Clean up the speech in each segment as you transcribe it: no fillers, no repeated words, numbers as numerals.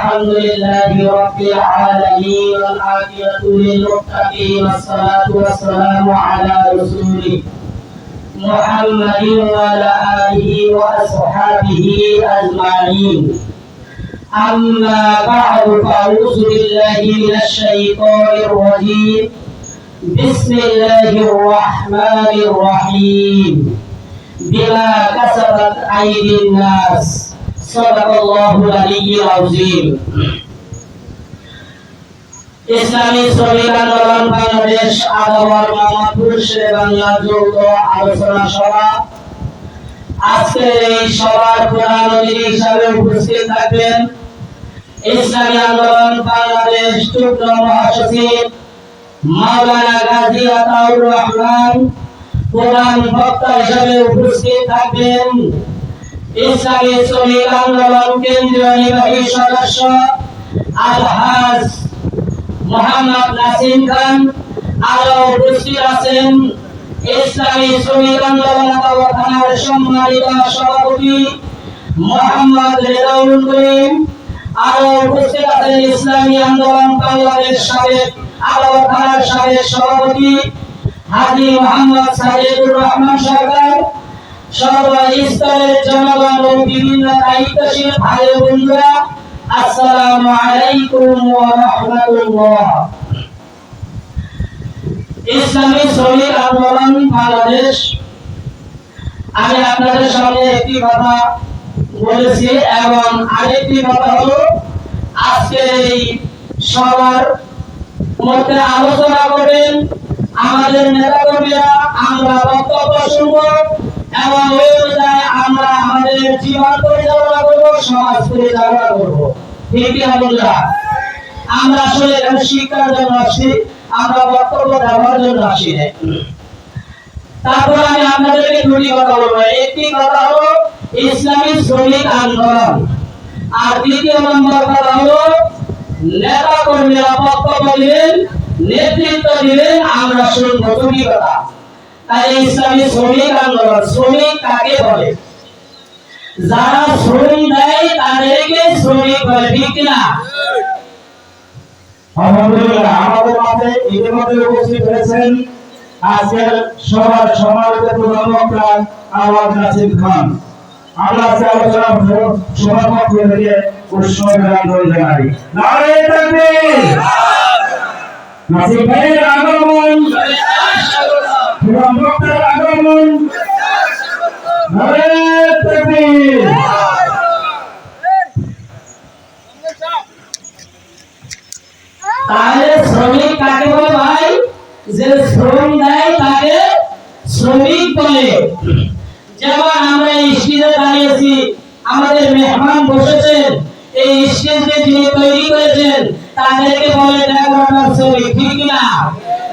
الحمد لله رب العالمين والعافية للمتقين والصلاة والسلام على رسوله محمد وعلى آله وأصحابه أجمعين. أما بعد فأعوذ بالله من الشيطان الرجيم. بسم الله الرحمن الرحيم. بما كسبت أيدي الناس. صدق الله العلي العظيم. ইসলামী শ্রমিক আন্দোলন বাংলাদেশ আদাবর মোহাম্মদপুর শেরেবাংলা যৌথ আলোচনা সভা। আজকের এই সভার প্রধান অতিথি হিসাবে উপস্থিত থাকবেন ইসলামী আন্দোলন বাংলাদেশ যুগ্ম মহাসচিব মাওলানা গাজী আতাউর রহমান। প্রধান বক্তা হিসাবে উপস্থিত থাকবেন ইসলামী শ্রমিক আন্দোলন কেন্দ্রীয় নির্বাহী সদস্য আলহাজ মোহাম্মদ নাসিম খান। আরো উপস্থিত আছেন ইসলামী শ্রমিক আন্দোলন থানার সম্মানিত সভাপতি মোহাম্মদ রেজাউল করিম। আরো উপস্থিত আছেন ইসলামী আন্দোলন বাংলাদেশ সাবেক আদালত থানার সাবেক সভাপতি হাজী মোহাম্মদ সাজিদুর রহমান সরকার। সর্বস্তরের জনগণ ও বিভিন্ন দায়িত্বশীল ভাই বন্ধুরা, আসসালামু আলাইকুম ওয়া রাহমাতুল্লাহ। ইসলামী শ্রমিক আন্দোলন বাংলাদেশ, আমি আপনাদের সামনে একটি কথা বলেছি এবং আরেকটি কথা হলো আজকের এই সবার মধ্যে আলোচনা করবেন আমাদের নেতাকর্মীরা। আমরা বক্তব্য শুনব এবং ওই অনুযায়ী আমরা আমাদের জীবন পরিচালনা করব, সমাজ পরিচালনা করব। ঠিক আলহামদুলিল্লাহ। আমরা আসলে শিক্ষার জন্য আসছি, আমরা বক্তব্য দেওয়ার জন্য আসি না। তারপর আমি আপনাদেরকে দুটি কথা বলবো। একটি কথা হলো ইসলামী শ্রমিক আন্দোলন, আর দ্বিতীয় নম্বর কথা হলো নেতা কর্মীরা বক্তব্য দিলেন, নেতৃত্ব দিলেন, আমরা শুনবো দুটি কথা। তাই ইসলামী শ্রমিক আন্দোলন, শ্রমিক কাকে বলে? যারা শ্রম দেয় তাদেরকে শ্রমিক বলে, ঠিক না? আলহামদুলিল্লাহ, আমাদের মাঝে ইতিমধ্যে উপস্থিত হয়েছেন আজকের সভার সম্মানিত প্রধান বক্তা আলহাজ নাসিম খান। আমরা আজকে আলোচনা সভার পক্ষ থেকে পুষ্পবিরাম জানাই। নারে তাকবীর! নাসিম ভাইয়ের আগমন, প্রধান বক্তার আগমন, নারে তাকবীর! তাহলে শ্রমিক কাকে বলে ভাই? যে শ্রম দেয় তাকে শ্রমিক বলে। যেমন আমরা এই স্টেজে দাঁড়িয়েছি, আমাদের মেহমান বসেছেন, এই স্টেজে যিনি তৈরি করেছেন তাদেরকে বলে ডেকোরেটর শ্রমিক, ঠিক না?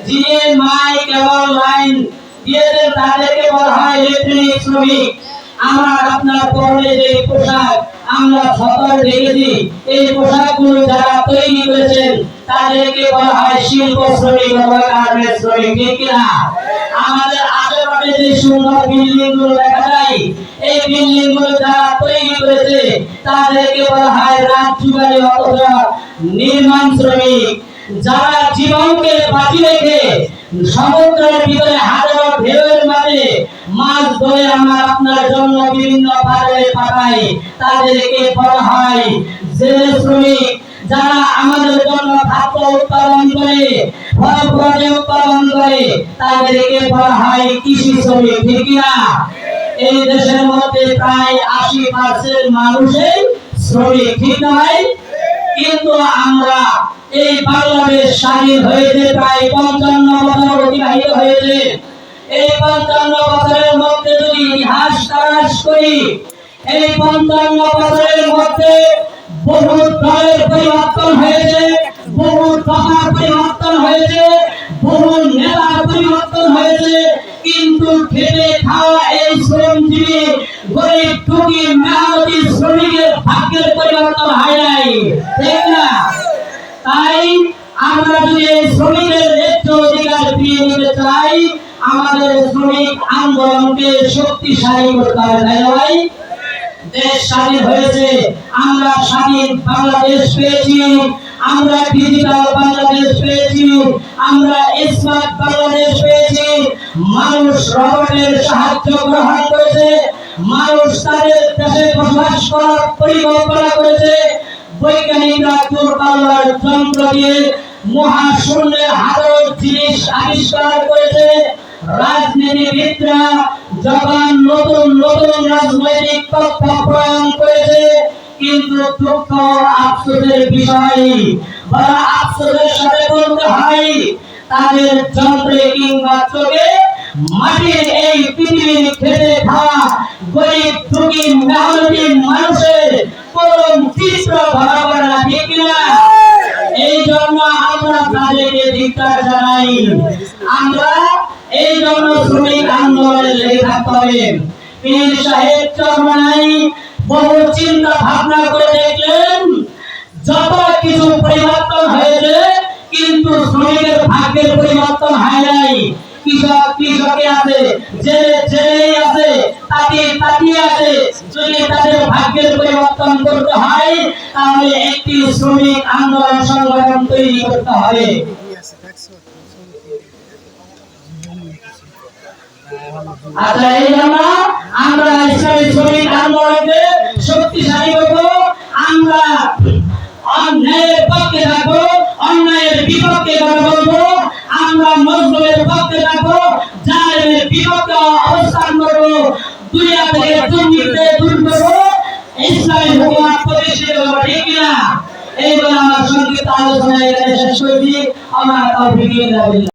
যিনি মাইক এবং লাইন দিয়েছেন তাদেরকে বলা হয় ইলেকট্রনিক শ্রমিক। আমার আপনার পরনে যে পোশাক আমরা সতর দেখেছি, এই পোশাকগুলো যারা তৈরি করেছেন তাদেরকে বলা হয় শিল্প শ্রমিক বা গার্মেন্টস শ্রমিক, ঠিক না? আমাদের আশেপাশে যে সুন্দর বিল্ডিং গুলো দেখা যায়, এই বিল্ডিং গুলো যারা তৈরি করেছে তাদেরকে বলা হয় রাজযুগালী অথবা নির্মাণ শ্রমিক। যারা জীবনকে বাজি রেখে সমুদ্রের ভিতরে হাজারো ঢেউয়ের মাঝে মাছ ধরে আমার আপনার জন্য বিভিন্ন বাজারে পাঠায়, তাদেরকে বলা হয় জেলে শ্রমিক। যারা আমাদের জন্য খাদ্য উৎপাদন করে, ফল উৎপাদন করে, তাদেরকে বলা হয় কৃষি শ্রমিক, ঠিক না? এই দেশের মধ্যে প্রায় 80% মানুষই শ্রমিক, ঠিক নয়? কিন্তু আমরা এই বাংলাদেশ স্বাধীন হয়েছে প্রায় 55 বছর অতিবাহিত হয়েছে। এই 55 বছরের মধ্যে যদি ইতিহাস তালাশ করি, এই 55 বছরের মধ্যে বহু দলের পরিবর্তন হয়েছে, বহু দফার পরিবর্তন হয়েছে, বহু নেতার পরিবর্তন হয়েছে, কিন্তু খেটে খাওয়া এই শ্রমজীবী গরিব দুঃখী মেহনতি শ্রমিকের ভাগ্যের পরিবর্তন হয় নাই, ঠিক না? তাই আমরা যদি এই শ্রমিকের ন্যায্য অধিকার ফিরিয়ে নিতে চাই, আমাদের শ্রমিক আন্দোলনকে শক্তিশালী করতে হবে। দেশ স্বাধীন হয়েছে, আমরা স্বাধীন বাংলাদেশ পেয়েছি, আমরা ডিজিটাল বাংলাদেশ পেয়েছি, আমরা স্মার্ট বাংলাদেশ পেয়েছি। মানুষ রবটের সাহায্য গ্রহণ করেছে, মানুষ তাদের দেশে বসবাস করার পরিকল্পনা করেছে। বৈজ্ঞানিকরা দূরপাল্লার যন্ত্র দিয়ে মহাশূন্যের হাজার জিনিস আবিষ্কার করেছে। রাজনীতিবিদরা যখন নতুন নতুন রাজনৈতিক তথ্য প্রয়োগ করেছে, কিন্তু দুঃখ আফসোসের বিষয়, বড় আফসোসের সাথে বলতে হয়, তাদের যন্ত্রে কিংবা চোখে মাটির এই পৃথিবীর খেতে খাওয়া গরিব দুঃখী মেহনতি মানুষের করুণ চিত্র ধরা পড়ে না, ঠিক কিনা? এই জন্য আমরা তাদেরকে ধিক্কার জানাই। আমরা এই জন্য শ্রমিক আন্দোলনে লেগে থাকতে হবে। পীর সাহেব চরমনাই বহু চিন্তা ভাবনা করে দেখলেন, যত কিছু পরিবর্তন হয়েছে, কিন্তু শ্রমিকের ভাগ্যের পরিবর্তন হয় নাই। কৃষক কৃষকে আছে, জেলে জেলেই আছে, তাঁতি তাঁতি আছে। যদি তাদের ভাগ্যের পরিবর্তন করতে হয়, তাহলে একটি শ্রমিক আন্দোলন সংগঠন তৈরি করতে হবে। আচ্ছা, এই জন্য আমরা ইসলামী শ্রমিক আন্দোলনকে শক্তিশালী করবো। আমরা অন্যায়ের পক্ষে থাকবো, অন্যায়ের বিপক্ষে কথা বলবো। আমরা মজলুমের পক্ষে থাকবো, জালেমের বিপক্ষে অবস্থান করবো। দুনিয়া থেকে দুর্নীতি দূর করবো, ইসলামী হুকুমত প্রতিষ্ঠিত করবো, ঠিক কিনা? এই বলে আমার সংক্ষিপ্ত আলোচনা এখানে শেষ করছি। আমার তৌফিক ইল্লা বিল্লাহ।